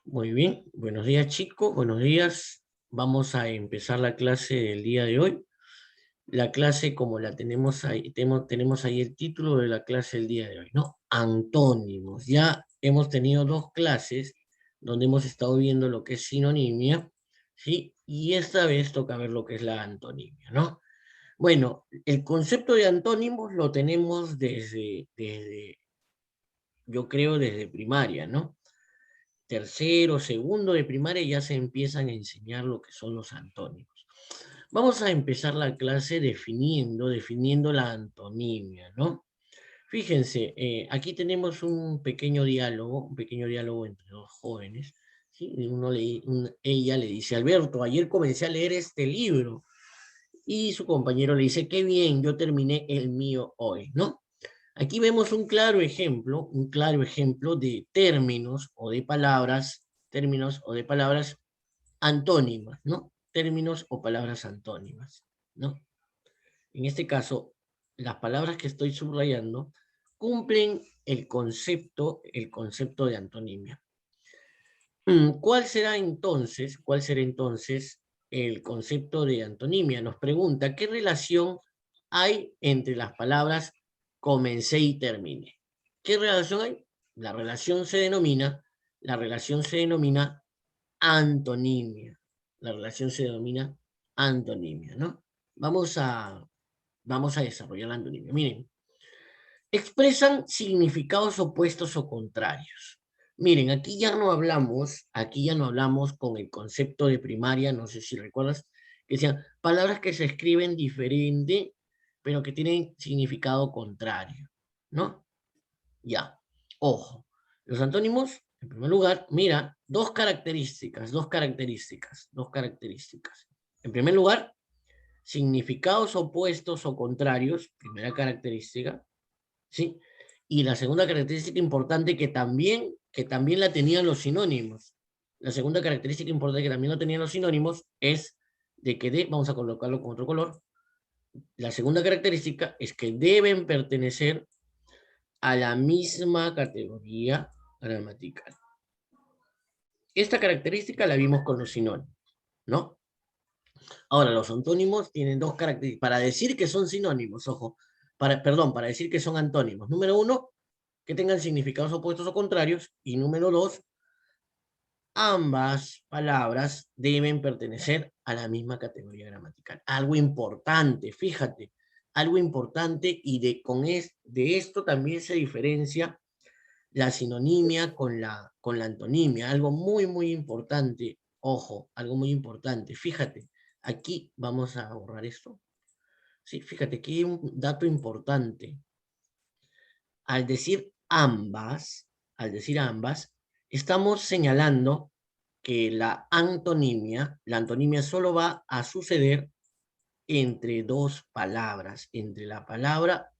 Muy bien, buenos días chicos, buenos días. Vamos a empezar la clase del día de hoy. La clase como la tenemos ahí, tenemos ahí el título de la clase del día de hoy, ¿no? Antónimos. Ya hemos tenido dos clases donde hemos estado viendo lo que es sinonimia, ¿sí? Y esta vez toca ver lo que es la antonimia, ¿no? Bueno, el concepto de antónimos lo tenemos yo creo, desde primaria, ¿no? Tercero, segundo de primaria ya se empiezan a enseñar lo que son los antónimos. Vamos a empezar la clase definiendo la antonimia, ¿no? Fíjense, aquí tenemos un pequeño diálogo entre dos jóvenes, ¿sí? Ella le dice, Alberto, ayer comencé a leer este libro, y su compañero le dice, qué bien, yo terminé el mío hoy, ¿no? Aquí vemos un claro ejemplo de términos o de palabras antónimas, ¿no? Términos o palabras antónimas, ¿no? En este caso, las palabras que estoy subrayando cumplen el concepto de antonimia. Cuál será entonces el concepto de antonimia? Nos pregunta, ¿qué relación hay entre las palabras comencé y terminé? ¿Qué relación hay? La relación se denomina antonimia. La relación se denomina antonimia, ¿no? Vamos a, vamos a desarrollar la antonimia. Miren, expresan significados opuestos o contrarios. Miren, aquí ya no hablamos con el concepto de primaria, no sé si recuerdas, que sean palabras que se escriben diferente, pero que tienen significado contrario, ¿no? Ya, ojo. Los antónimos, en primer lugar, mira, dos características. En primer lugar, significados opuestos o contrarios, primera característica, ¿sí? Y la segunda característica importante que también la tenían los sinónimos. La segunda característica importante que también lo tenían los sinónimos es vamos a colocarlo con otro color, la segunda característica es que deben pertenecer a la misma categoría gramatical. Esta característica la vimos con los sinónimos, ¿no? Ahora, los antónimos tienen dos características. Para decir que son sinónimos, ojo, para decir que son antónimos. Número uno, que tengan significados opuestos o contrarios. Y número dos, ambas palabras deben pertenecer a la misma categoría gramatical. Algo importante, fíjate, algo importante y de esto también se diferencia la sinonimia con la antonimia. Algo muy, muy importante. Ojo, algo muy importante. Fíjate, aquí vamos a borrar esto. Sí, fíjate, aquí hay un dato importante. Al decir al decir ambas, estamos señalando que la antonimia solo va a suceder entre dos palabras, entre la palabra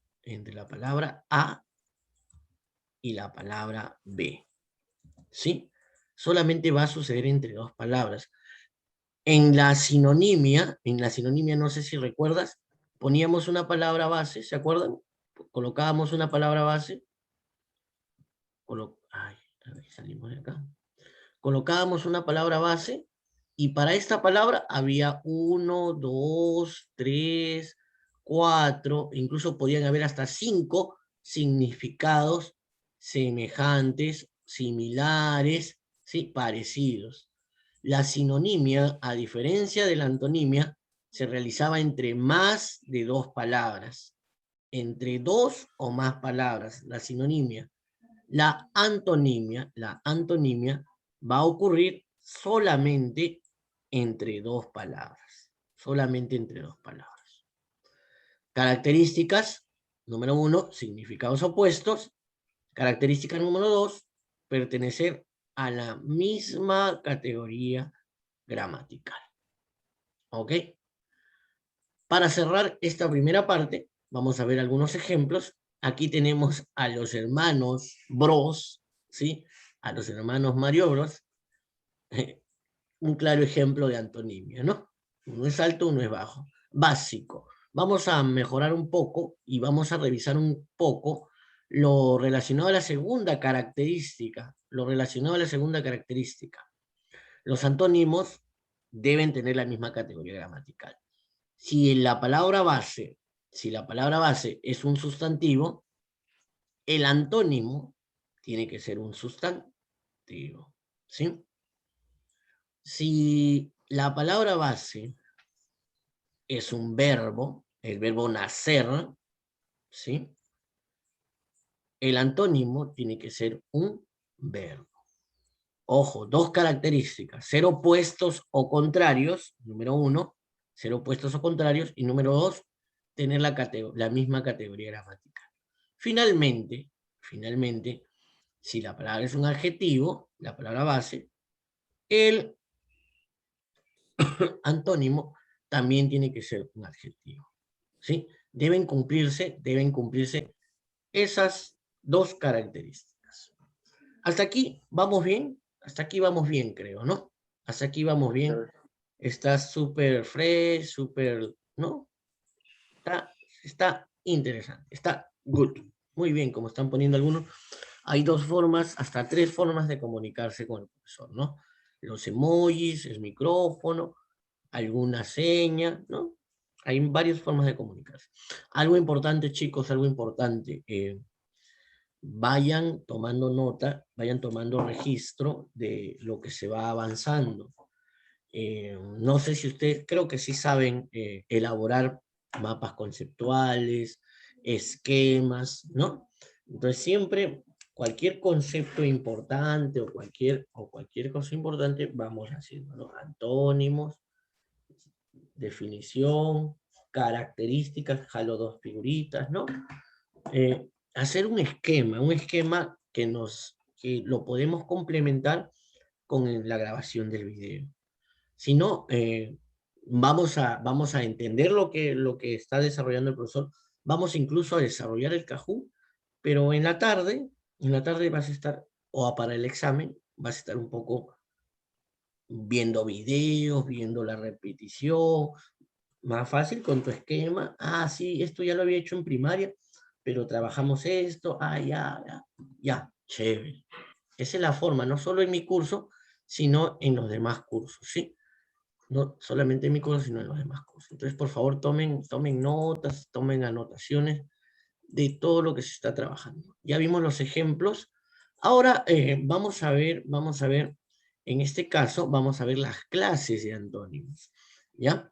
A y la palabra B, ¿sí? Solamente va a suceder entre dos palabras. En la sinonimia, no sé si recuerdas, poníamos una palabra base, ¿se acuerdan? Colocábamos una palabra base, ay, a ver, salimos de acá. Colocábamos una palabra base y para esta palabra había uno, dos, tres, cuatro, incluso podían haber hasta cinco significados semejantes, similares, ¿sí? Parecidos. La sinonimia, a diferencia de la antonimia, se realizaba entre más de dos palabras, entre dos o más palabras, la sinonimia. La antonimia va a ocurrir solamente entre dos palabras. Características, número uno, significados opuestos. Característica número dos, pertenecer a la misma categoría gramatical. ¿Ok? Para cerrar esta primera parte, vamos a ver algunos ejemplos. Aquí tenemos a los hermanos Bros, ¿sí? A los hermanos Mario Bros. Un claro ejemplo de antonimia, ¿no? Uno es alto, uno es bajo. Básico. Vamos a mejorar un poco y vamos a revisar un poco lo relacionado a la segunda característica, los antónimos deben tener la misma categoría gramatical. Si la palabra base es un sustantivo, el antónimo tiene que ser un sustantivo, ¿sí? Si la palabra base es un verbo, el verbo nacer, ¿sí? El antónimo tiene que ser un verbo. Ojo, dos características, ser opuestos o contrarios, número uno, ser opuestos o contrarios, y número dos, tener la misma categoría gramatical. Finalmente, si la palabra es un adjetivo, la palabra base, el antónimo también tiene que ser un adjetivo, ¿sí? Deben cumplirse esas dos características. Hasta aquí vamos bien, creo, ¿no? Hasta aquí vamos bien. Está súper fresh, súper, ¿no? Está interesante, está good. Muy bien, como están poniendo algunos. Hay dos formas, hasta tres formas de comunicarse con el profesor, ¿no? Los emojis, el micrófono, alguna seña, ¿no? Hay varias formas de comunicarse. Algo importante, chicos, algo importante. Vayan tomando nota, vayan tomando registro de lo que se va avanzando. No sé si ustedes, creo que sí saben elaborar mapas conceptuales, esquemas, ¿no? Entonces siempre cualquier concepto importante o cualquier cosa importante vamos haciendo, ¿no? Antónimos, definición, características, jalo dos figuritas, ¿no? Hacer un esquema que lo podemos complementar con la grabación del video. Si no, vamos a entender lo que está desarrollando el profesor, vamos incluso a desarrollar el Kahoot, pero en la tarde vas a estar, o para el examen, vas a estar un poco viendo videos, viendo la repetición, más fácil con tu esquema. Ah, sí, esto ya lo había hecho en primaria, pero trabajamos esto, ya, chévere. Esa es la forma, no solo en mi curso, sino en los demás cursos, ¿sí? No solamente en mi curso, sino en los demás cursos. Entonces, por favor, tomen notas, tomen anotaciones de todo lo que se está trabajando. Ya vimos los ejemplos. Ahora vamos a ver, en este caso, vamos a ver las clases de antónimos, ¿ya?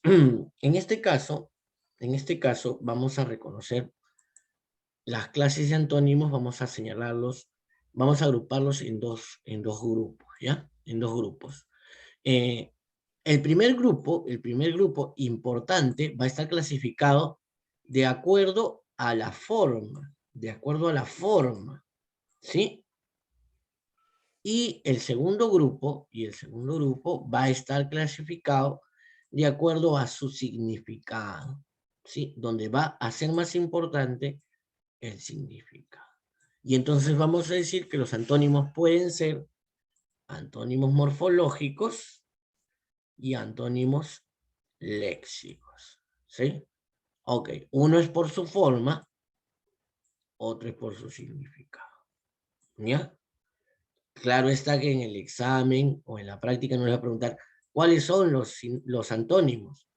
En este caso, vamos a reconocer las clases de antónimos, vamos a señalarlos, vamos a agruparlos en dos grupos, ¿ya? En dos grupos. El primer grupo importante va a estar clasificado de acuerdo a la forma, ¿sí? Y el segundo grupo va a estar clasificado de acuerdo a su significado, ¿sí? Donde va a ser más importante el significado. Y entonces vamos a decir que los antónimos pueden ser antónimos morfológicos y antónimos léxicos, ¿sí? Ok, uno es por su forma, otro es por su significado, ¿ya? Claro está que en el examen o en la práctica nos va a preguntar cuáles son los antónimos.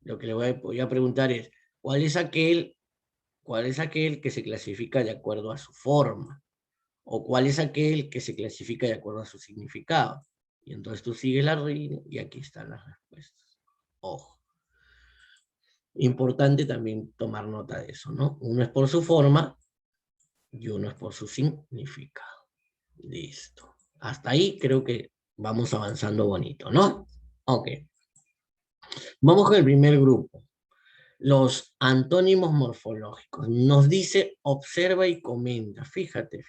Lo que le voy a preguntar es, ¿cuál es aquel que se clasifica de acuerdo a su forma? ¿O cuál es aquel que se clasifica de acuerdo a su significado? Y entonces tú sigues la regla y aquí están las respuestas. Ojo. Importante también tomar nota de eso, ¿no? Uno es por su forma y uno es por su significado. Listo. Hasta ahí creo que vamos avanzando bonito, ¿no? Ok. Vamos con el primer grupo. Los antónimos morfológicos. Nos dice observa y comenta. Fíjate.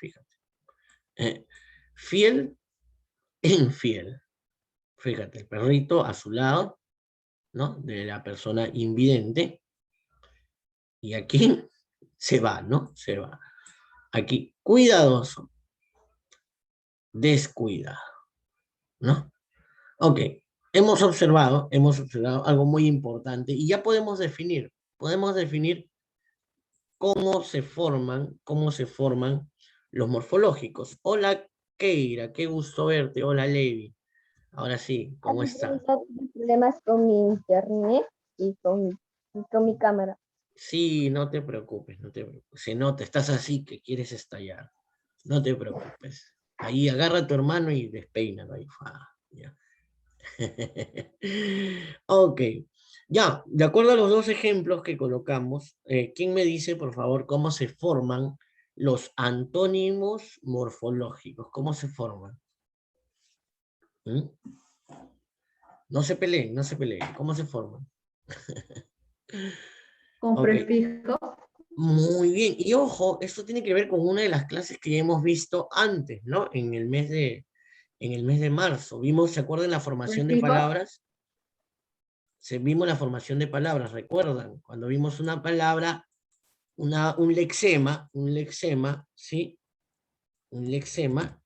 Fiel e infiel. Fíjate, el perrito a su lado, ¿no? De la persona invidente. Y aquí se va, ¿no? Se va. Aquí, cuidadoso, descuidado, ¿no? Ok, hemos observado algo muy importante y ya podemos definir cómo se forman los morfológicos. Hola, Keira, qué gusto verte. Hola, Levi. Ahora sí, ¿cómo está? Tengo problemas con mi internet y con mi cámara. Sí, no te preocupes, no te preocupes. Se nota, estás así que quieres estallar. No te preocupes. Ahí agarra a tu hermano y despeínalo ahí. Ya. Ok. Ya, de acuerdo a los dos ejemplos que colocamos, ¿quién me dice, por favor, cómo se forman los antónimos morfológicos? ¿Cómo se forman? ¿Mm? No se peleen, no se peleen. ¿Cómo se forman? Con Ok. prefijo. Muy bien. Y ojo, esto tiene que ver con una de las clases que ya hemos visto antes, ¿no? En el mes de marzo. Vimos, ¿se acuerdan la formación de Prefijo. palabras? Vimos la formación de palabras, ¿recuerdan? Cuando vimos una palabra, un lexema, ¿sí? Un lexema,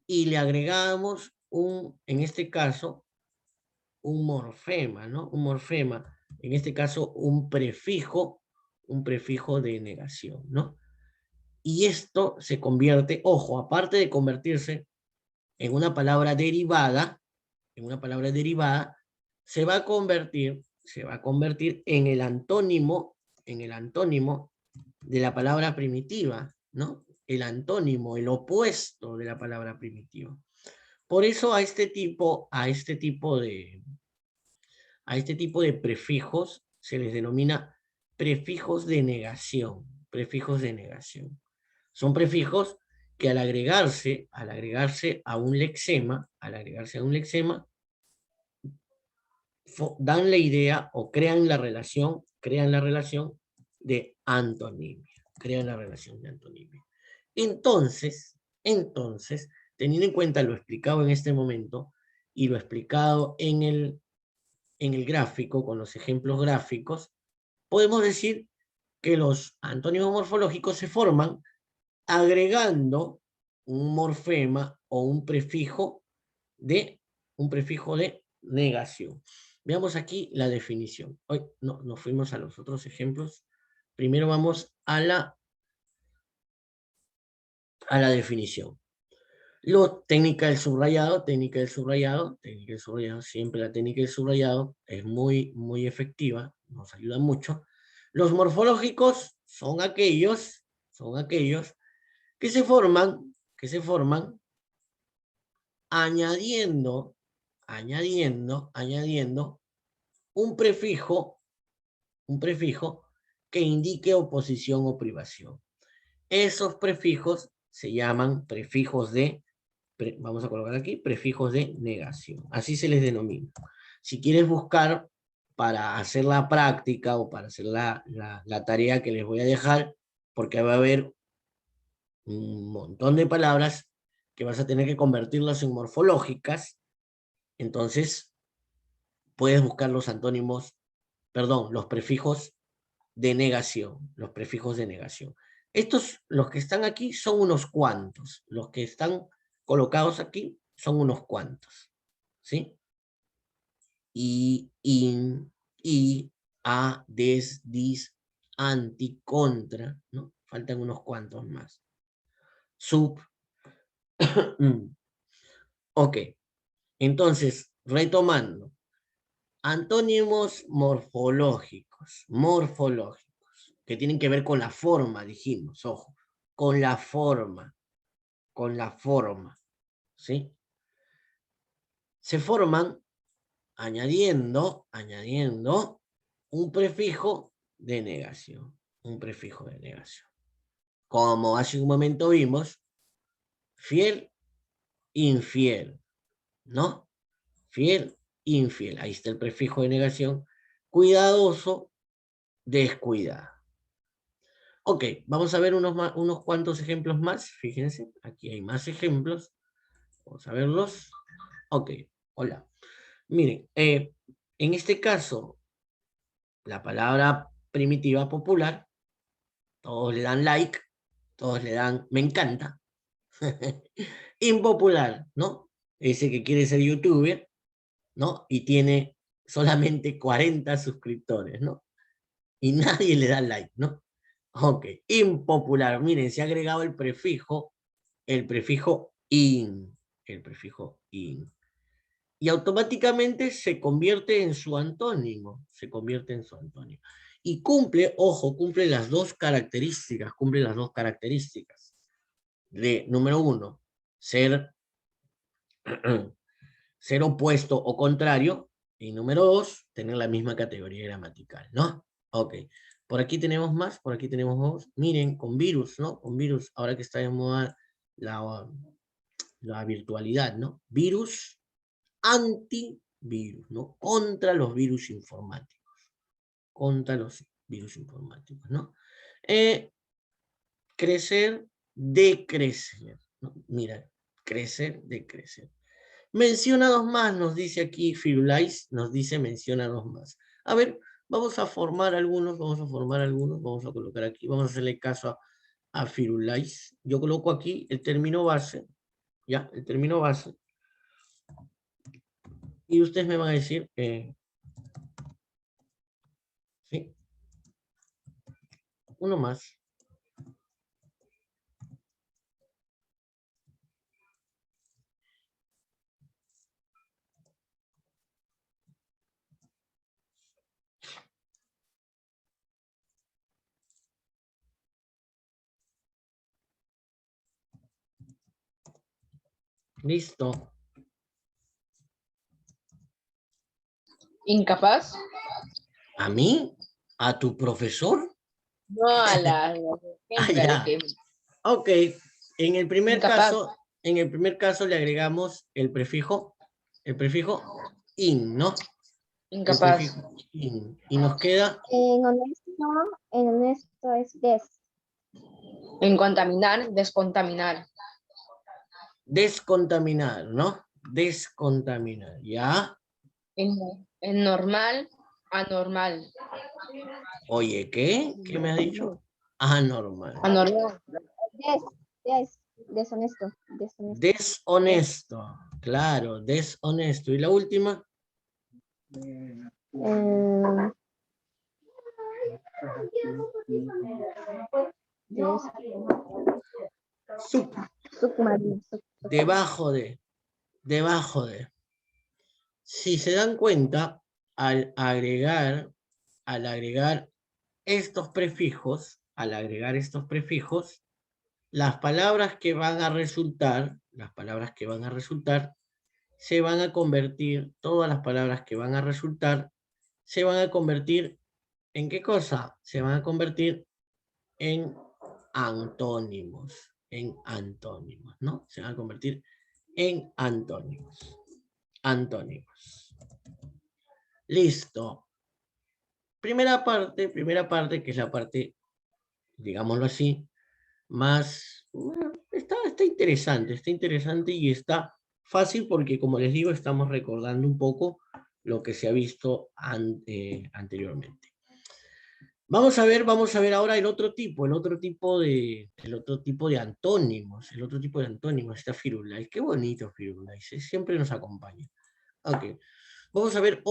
y le agregamos en este caso, un morfema, ¿no? Un morfema, en este caso, un prefijo de negación, ¿no? Y esto se convierte, ojo, aparte de convertirse en una palabra derivada, se va a convertir en el antónimo de la palabra primitiva, ¿no? El antónimo, el opuesto de la palabra primitiva. Por eso a este tipo de prefijos se les denomina prefijos de negación, prefijos de negación. Son prefijos que al agregarse a un lexema, dan la idea o crean la relación de antonimia, crean la relación de antonimia. Entonces, teniendo en cuenta lo explicado en este momento y lo explicado en el gráfico, con los ejemplos gráficos, podemos decir que los antónimos morfológicos se forman agregando un morfema o de, un prefijo de negación. Veamos aquí la definición. Hoy no, nos fuimos a los otros ejemplos. Primero vamos a la definición. Técnica del subrayado, siempre la técnica del subrayado es muy, muy efectiva, nos ayuda mucho. Los morfológicos son aquellos que se forman añadiendo, añadiendo un prefijo que indique oposición o privación. Esos prefijos se llaman vamos a colocar aquí, prefijos de negación. Así se les denomina. Si quieres buscar para hacer la práctica o para hacer la tarea que les voy a dejar, porque va a haber un montón de palabras que vas a tener que convertirlas en morfológicas, entonces puedes buscar los antónimos, perdón, los prefijos de negación, los prefijos de negación. Los que están aquí son unos cuantos, los que están colocados aquí son unos cuantos, ¿sí? Y, in, y, a, des, dis, anti, contra, ¿no? Faltan unos cuantos más. Sub. Ok, entonces, retomando, antónimos morfológicos, que tienen que ver con la forma, dijimos, ojo, con la forma, ¿sí? Se forman añadiendo un prefijo de negación, Como hace un momento vimos, fiel, infiel, ¿no? Fiel, infiel, ahí está el prefijo de negación, cuidadoso, descuidado. Ok, vamos a ver unos cuantos ejemplos más, fíjense, aquí hay más ejemplos, vamos a verlos. Ok, hola. Miren, en este caso, la palabra primitiva popular, todos le dan like, todos le dan me encanta. Impopular, ¿no? Ese que quiere ser youtuber, ¿no? Y tiene solamente 40 suscriptores, ¿no? Y nadie le da like, ¿no? Ok, impopular. Miren, se ha agregado el prefijo in, el prefijo in. Y automáticamente se convierte en su antónimo, se convierte en su antónimo. Y cumple, ojo, cumple las dos características, de, número uno, ser, ser opuesto o contrario, y número dos, tener la misma categoría gramatical, ¿no? Ok, por aquí tenemos más, por aquí tenemos dos. Miren, con virus, ¿no? Con virus, ahora que está de moda la virtualidad, ¿no? Virus, antivirus, ¿no? Contra los virus informáticos, ¿no? Crecer, decrecer, ¿no? Mira, crecer, decrecer. Menciona dos más, nos dice aquí Firulais, nos dice menciona dos más. A ver, vamos a formar algunos, vamos a colocar aquí, vamos a hacerle caso a Firulais. Yo coloco aquí el término base, ya, el término base. Y ustedes me van a decir, sí, uno más. Listo. ¿Incapaz? ¿A mí? ¿A tu profesor? No a la Ah, hembra de ya. que Ok. En el primer incapaz. caso, le agregamos el prefijo in, ¿no? El Incapaz. prefijo in. Y nos queda En honesto es des. En contaminar, descontaminar. descontaminar, ¿no? Descontaminar, ¿ya? En, en normal, anormal. Oye, ¿qué? ¿Qué me ha dicho? Anormal. Anormal. Deshonesto. Deshonesto. Claro, deshonesto. ¿Y la última? Eh, des, Sub. submarino. Debajo de. Debajo de. Si se dan cuenta, al agregar estos prefijos, las palabras que van a resultar, se van a convertir, todas las palabras que van a resultar, se van a convertir ¿en qué cosa? Se van a convertir en antónimos, ¿no? Se van a convertir en antónimos. Listo. Primera parte, que es la parte, digámoslo así, más, bueno, está interesante y está fácil porque, como les digo, estamos recordando un poco lo que se ha visto anteriormente. Vamos a ver ahora el otro tipo de antónimos, está Firulais. Qué bonito Firulais, siempre nos acompaña. Ok. Vamos a ver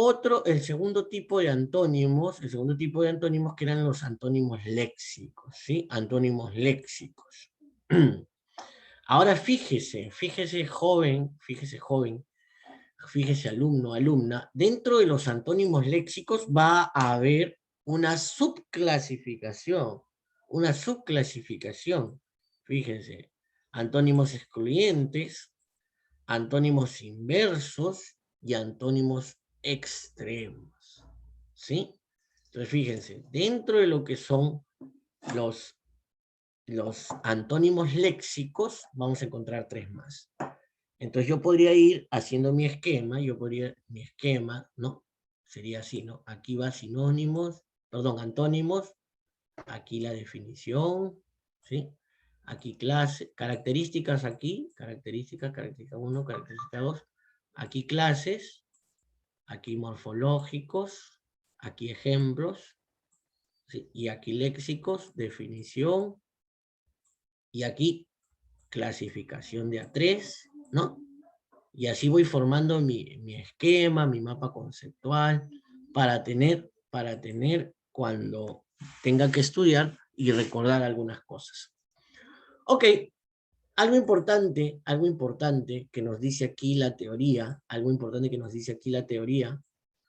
el segundo tipo de antónimos, que eran los antónimos léxicos, ¿sí? Antónimos léxicos. Ahora fíjese joven, fíjese alumno, alumna, dentro de los antónimos léxicos va a haber una subclasificación, fíjense, antónimos excluyentes, antónimos inversos y antónimos extremos, ¿sí? Entonces fíjense, dentro de lo que son los, los antónimos léxicos, vamos a encontrar tres más. Entonces yo podría ir haciendo mi esquema, ¿no? Sería así, ¿no? Aquí va antónimos, aquí la definición, ¿sí? Aquí clase, características aquí, característica 1, característica 2, aquí clases, aquí morfológicos, aquí ejemplos, ¿sí? Y aquí léxicos, definición, y aquí clasificación de A3, ¿no? Y así voy formando mi esquema, mi mapa conceptual, para tener cuando tenga que estudiar y recordar algunas cosas. Ok, algo importante que nos dice aquí la teoría,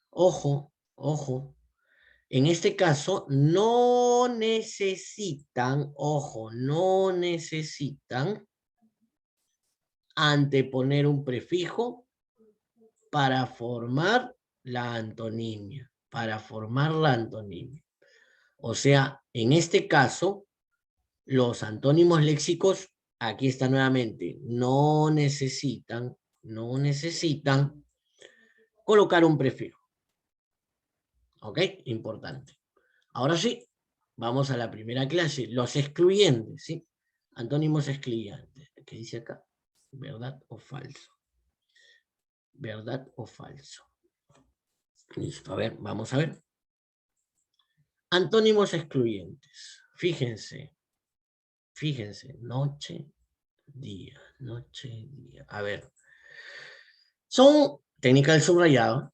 ojo, ojo, en este caso no necesitan, ojo, no necesitan anteponer un prefijo para formar la antonimia, O sea, en este caso, los antónimos léxicos, aquí está nuevamente, no necesitan colocar un prefijo. ¿Ok? Importante. Ahora sí, vamos a la primera clase, los excluyentes, ¿sí? Antónimos excluyentes. ¿Qué dice acá? ¿Verdad o falso? ¿Verdad o falso? Listo, a ver, vamos a ver. Antónimos excluyentes. Fíjense, noche, día. A ver. Son, técnica del subrayado,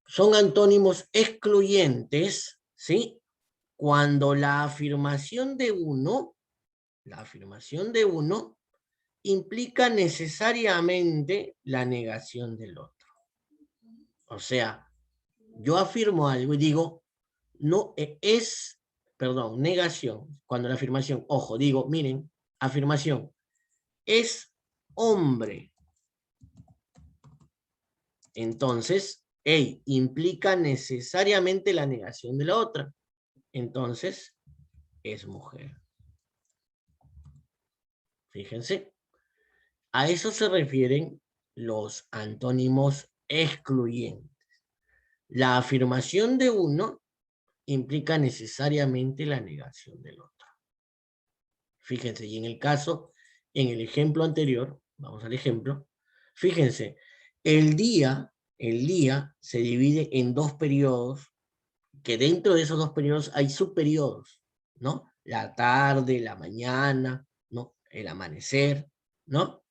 son antónimos excluyentes, ¿sí? Cuando la afirmación de uno implica necesariamente la negación del otro. O sea, yo afirmo algo y digo, no es, perdón, negación. Cuando la afirmación, ojo, digo, miren, afirmación, es hombre. Entonces, implica necesariamente la negación de la otra. Entonces, es mujer. Fíjense. A eso se refieren los antónimos excluyentes. La afirmación de uno implica necesariamente la negación del otro. Fíjense, y en el ejemplo anterior, vamos al ejemplo, fíjense, el día se divide en dos periodos, que dentro de esos dos periodos hay subperiodos, ¿no? La tarde, la mañana, ¿no? El amanecer, ¿no?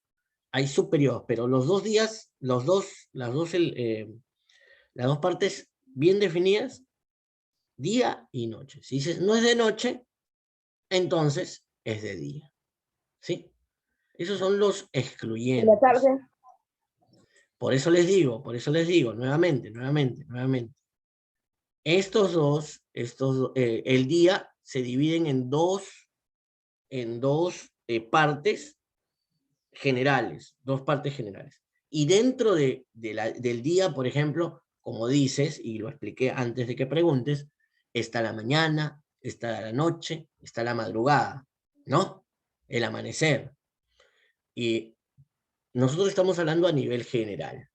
Hay subperiodos, pero los dos días, las dos partes bien definidas, día y noche. Si dices no es de noche, entonces es de día. ¿Sí? Esos son los ¿Y excluyentes. la tarde? Por eso les digo, nuevamente. Estos dos, el día se dividen en dos partes generales, Y dentro del día, por ejemplo, como dices, y lo expliqué antes de que preguntes, está la mañana, está la noche, está la madrugada, ¿no? El amanecer. Y nosotros estamos hablando a nivel general,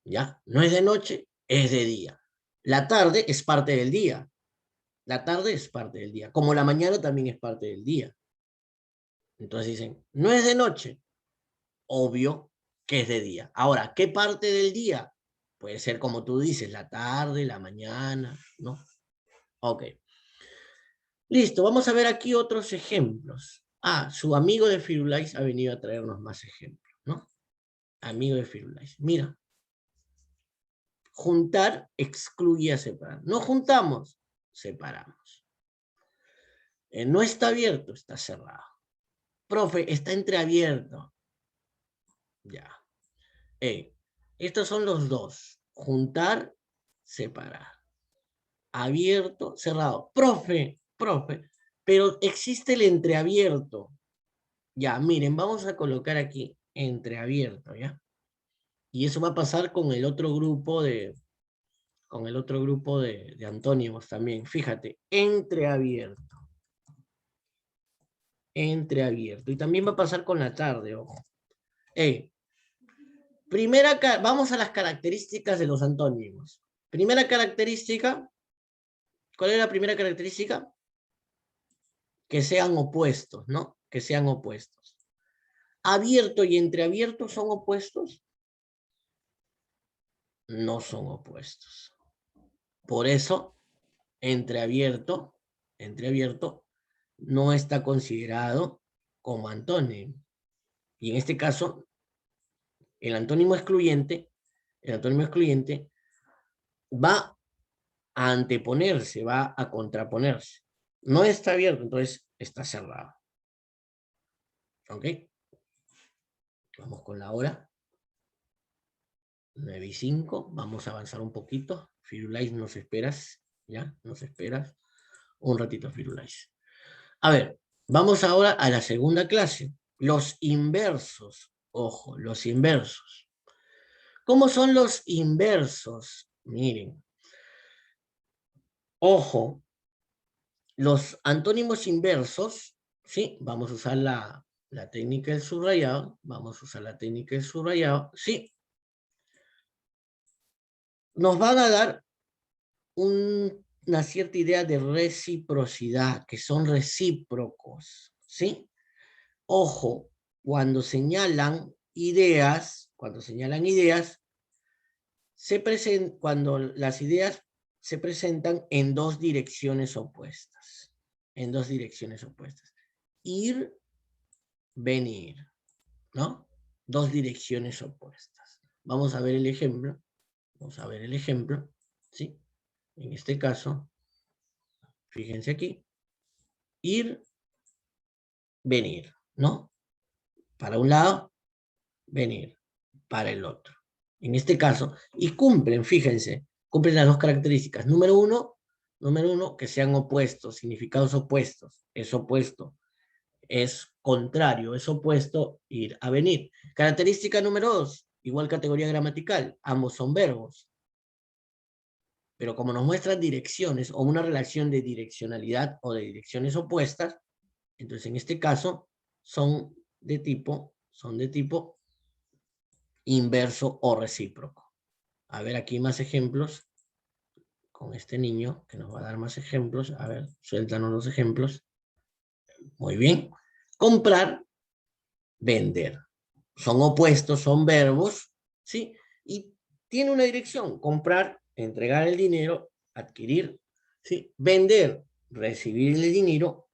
¿ya? No es de noche, es de día. La tarde es parte del día. Como la mañana también es parte del día. Entonces dicen, no es de noche, obvio que es de día. Ahora, ¿qué parte del día? Puede ser como tú dices, la tarde, la mañana, ¿no? Ok. Listo, vamos a ver aquí otros ejemplos. Su amigo de Firulais ha venido a traernos más ejemplos, ¿no? Amigo de Firulais. Mira. Juntar excluye a separar. No juntamos, separamos. No está abierto, está cerrado. Profe, está entreabierto. Ya. Estos son los dos. Juntar, separar. Abierto, cerrado. Profe, pero existe el entreabierto. Ya, miren, vamos a colocar aquí entreabierto, ¿ya? Y eso va a pasar con el otro grupo de antónimos también. Fíjate, entreabierto. Y también va a pasar con la tarde, ojo. Vamos a las características de los antónimos. Primera característica, ¿cuál es la primera característica? Que sean opuestos, ¿no? Que sean opuestos. ¿Abierto y entreabierto son opuestos? No son opuestos. Por eso, entreabierto no está considerado como antónimo. Y en este caso, el antónimo excluyente va anteponerse, va a contraponerse. No está abierto, entonces está cerrado. ¿Ok? Vamos con la hora. 9:05. Vamos a avanzar un poquito. Firulais, nos esperas. ¿Ya? Nos esperas. Un ratito, Firulais. A ver, vamos ahora a la segunda clase. Los inversos. Ojo, los inversos. ¿Cómo son los inversos? Miren. Ojo. Los antónimos inversos, ¿sí? Vamos a usar la técnica del subrayado. Vamos a usar la técnica del subrayado. Sí. Nos van a dar una cierta idea de reciprocidad, que son recíprocos, ¿sí? Ojo, cuando señalan ideas, cuando las ideas se presentan en dos direcciones opuestas. En dos direcciones opuestas. Ir, venir, ¿no? Dos direcciones opuestas. Vamos a ver el ejemplo. Vamos a ver el ejemplo, ¿sí? En este caso, fíjense aquí. Ir, venir, ¿no? Para un lado, venir para el otro. En este caso, y cumplen, fíjense, cumplen las dos características. Número uno, que sean opuestos, significados opuestos. Es opuesto, es contrario, es opuesto, ir a venir. Característica número 2, igual categoría gramatical, ambos son verbos. Pero como nos muestran direcciones o una relación de direccionalidad o de direcciones opuestas, entonces en este caso son de tipo inverso o recíproco. A ver, aquí más ejemplos con este niño que nos va a dar más ejemplos. A ver, suéltanos los ejemplos. Muy bien. Comprar, vender. Son opuestos, son verbos, ¿sí? Y tiene una dirección. Comprar, entregar el dinero, adquirir, ¿sí? Vender, recibir el dinero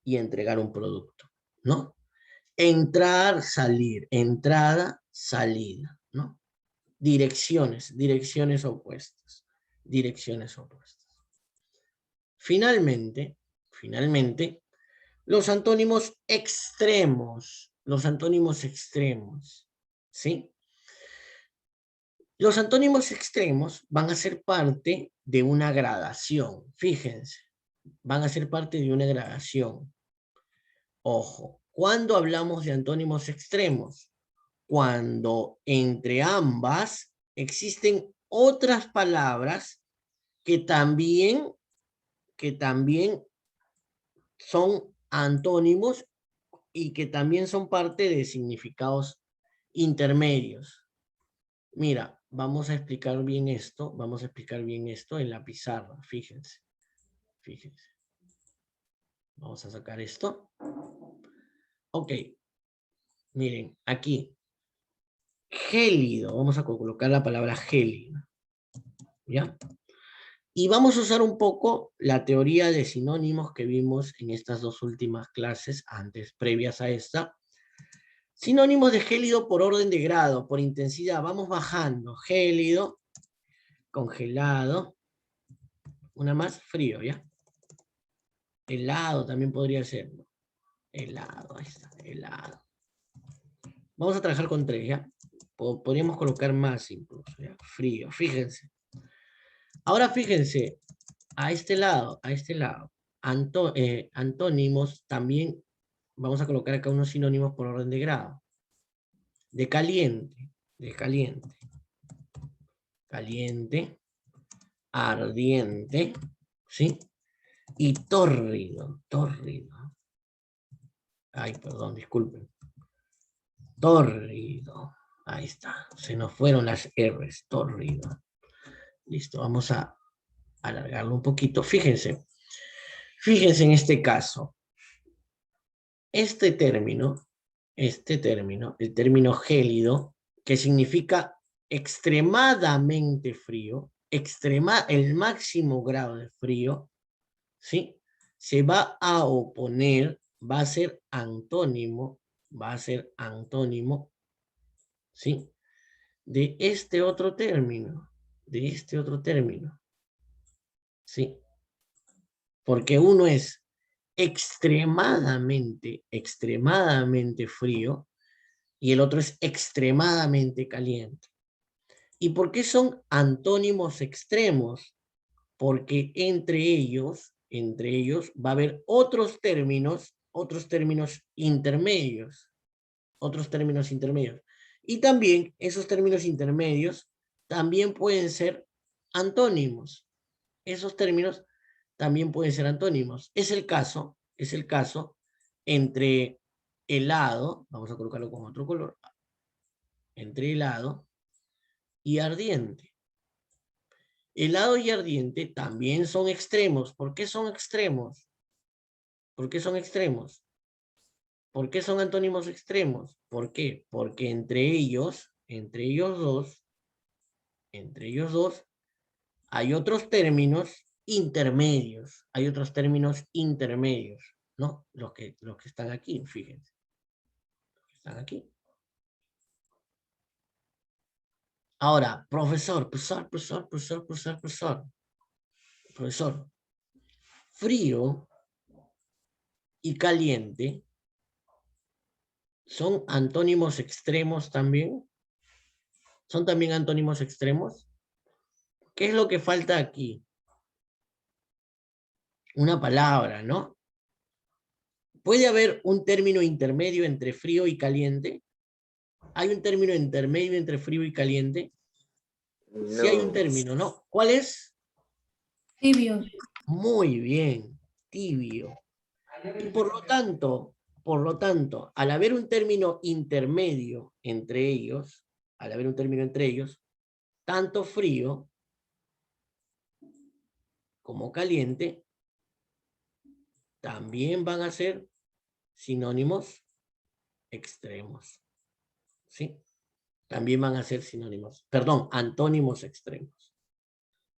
y entregar un producto, ¿no? Entrar, salir, entrada, salida, ¿no? Direcciones opuestas, direcciones opuestas. Finalmente, los antónimos extremos, ¿sí? Los antónimos extremos van a ser parte de una gradación, fíjense, van a ser parte de una gradación. Ojo, ¿cuándo hablamos de antónimos extremos? Cuando entre ambas existen otras palabras que también son antónimos y que también son parte de significados intermedios. Mira, vamos a explicar bien esto en la pizarra, fíjense. Vamos a sacar esto. Ok, miren, aquí. Gélido, vamos a colocar la palabra gélido. ¿Ya? Y vamos a usar un poco la teoría de sinónimos que vimos en estas dos últimas clases, previas a esta. Sinónimos de gélido por orden de grado, por intensidad. Vamos bajando. Gélido, congelado. Una más, frío, ¿ya? Helado también podría ser, ¿no? Helado, ahí está, helado. Vamos a trabajar con 3, ¿ya? Podríamos colocar más incluso, ¿ya? Frío, fíjense. Ahora fíjense, a este lado, antónimos también, vamos a colocar acá unos sinónimos por orden de grado. De caliente, caliente, ardiente, ¿sí? Y tórrido. Ay, perdón, disculpen. Tórrido. Ahí está. Se nos fueron las R's. Tórrido. Listo, vamos a alargarlo un poquito. Fíjense en este caso. Este término, el término gélido, que significa extremadamente frío, el máximo grado de frío, ¿sí? Se va a oponer, va a ser antónimo, ¿sí? De este otro término, ¿sí? Porque uno es extremadamente frío y el otro es extremadamente caliente. ¿Y por qué son antónimos extremos? Porque entre ellos va a haber otros términos intermedios, Y también esos términos intermedios también pueden ser antónimos. Esos términos también pueden ser antónimos. Es el caso entre helado, vamos a colocarlo con otro color, entre helado y ardiente. Helado y ardiente también son extremos. ¿Por qué son extremos? ¿Por qué son extremos? ¿Por qué son antónimos extremos? ¿Por qué? Porque entre ellos dos, hay otros términos intermedios. ¿No? Los que están aquí, fíjense. Los que están aquí. Ahora, profesor. Frío y caliente son antónimos extremos también. ¿Son también antónimos extremos? ¿Qué es lo que falta aquí? Una palabra, ¿no? ¿Puede haber un término intermedio entre frío y caliente? ¿Hay un término intermedio entre frío y caliente? Sí hay un término, ¿no? ¿Cuál es? Tibio. Muy bien, tibio. Y por lo tanto, al haber un término intermedio entre ellos, tanto frío como caliente también van a ser sinónimos extremos. ¿Sí? También van a ser antónimos extremos.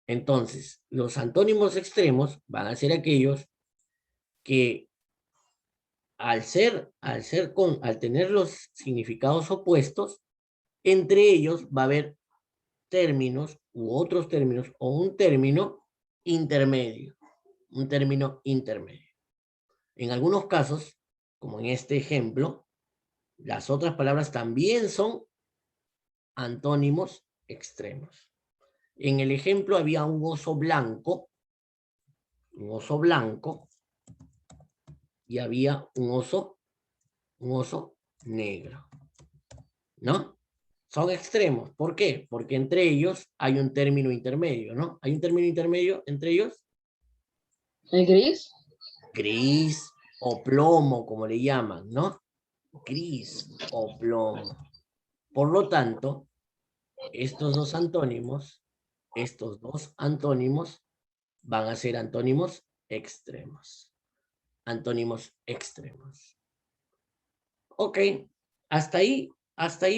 Entonces, los antónimos extremos van a ser aquellos que al tener los significados opuestos, entre ellos va a haber términos u otros términos o un término intermedio. En algunos casos, como en este ejemplo, las otras palabras también son antónimos extremos. En el ejemplo había un oso blanco, y había un oso negro, ¿no? Son extremos. ¿Por qué? Porque entre ellos hay un término intermedio, ¿no? Hay un término intermedio entre ellos. ¿El gris? Gris o plomo, como le llaman, ¿no? Gris o plomo. Por lo tanto, estos dos antónimos van a ser antónimos extremos. Ok, hasta ahí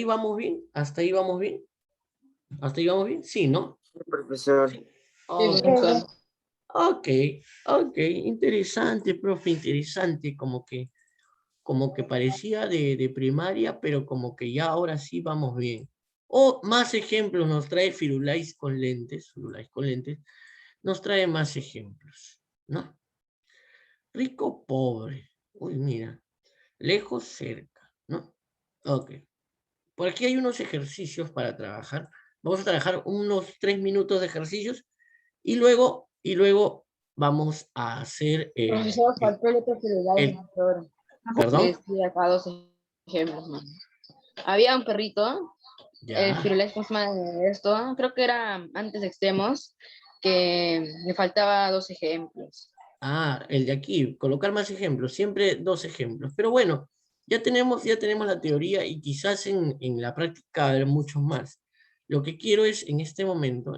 vamos bien. Sí, ¿no? Profesor. Sí. Sí, Ok, profesor. ok, interesante, profe, interesante, como que parecía de primaria, pero como que ya ahora sí vamos bien. O más ejemplos nos trae Firulais con lentes, nos trae más ejemplos, ¿no? Rico, pobre, uy, mira, lejos, cerca, ¿no? Ok, por aquí hay unos ejercicios para trabajar. Vamos a trabajar unos 3 minutos de ejercicios y luego vamos a hacer Profesor, faltó el otro celular, el- profesor. ¿perdón? Sí, acá dos ejemplos más. Había un perrito, el Ya. Firulais, ¿cómo se llama esto? Creo que era antes de extremos, que me faltaba dos ejemplos. Ah, el de aquí, colocar más ejemplos, siempre 2 ejemplos. Pero bueno, ya tenemos la teoría y quizás en la práctica haber muchos más. Lo que quiero es, en este momento,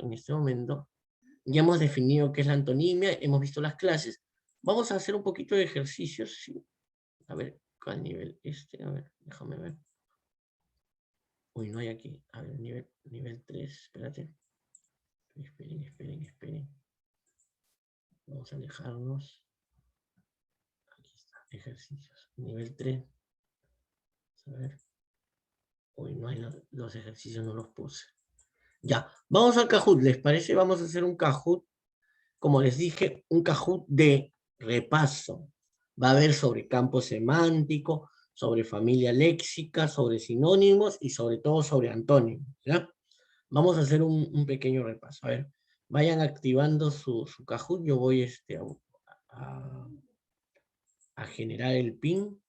ya hemos definido qué es la antonimia, hemos visto las clases. Vamos a hacer un poquito de ejercicios, ¿sí? A ver, ¿cuál nivel? A ver, déjame ver. Uy, no hay aquí. A ver, nivel 3, espérate. Esperen. Vamos a alejarnos. Aquí está, ejercicios. Nivel 3. A ver. Uy, no hay los ejercicios, no los puse. Ya, vamos al Kahoot, ¿les parece? Vamos a hacer un Kahoot como les dije, un Kahoot de repaso. Va a haber sobre campo semántico, sobre familia léxica, sobre sinónimos y sobre todo sobre antónimos, ¿ya? Vamos a hacer un pequeño repaso. A ver, vayan activando su Kahoot. Yo voy a generar el pin.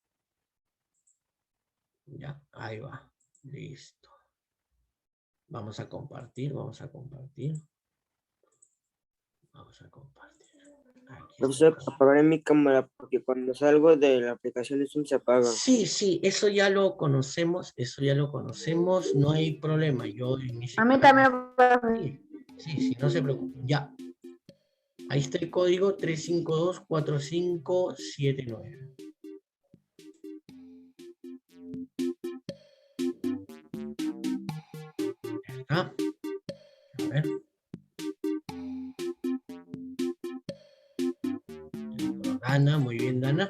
Ya, ahí va. Listo. Vamos a compartir, vamos a compartir. Vamos a compartir. Aquí Profesor, está. apagaré mi cámara porque cuando salgo de la aplicación de Zoom se apaga. Sí, sí, eso ya lo conocemos, no hay problema. Yo en ese A mí caso, también, profe. sí, no se preocupen, ya. Ahí está el código 3524579. Ya está. A ver. Dana, muy bien, Dana.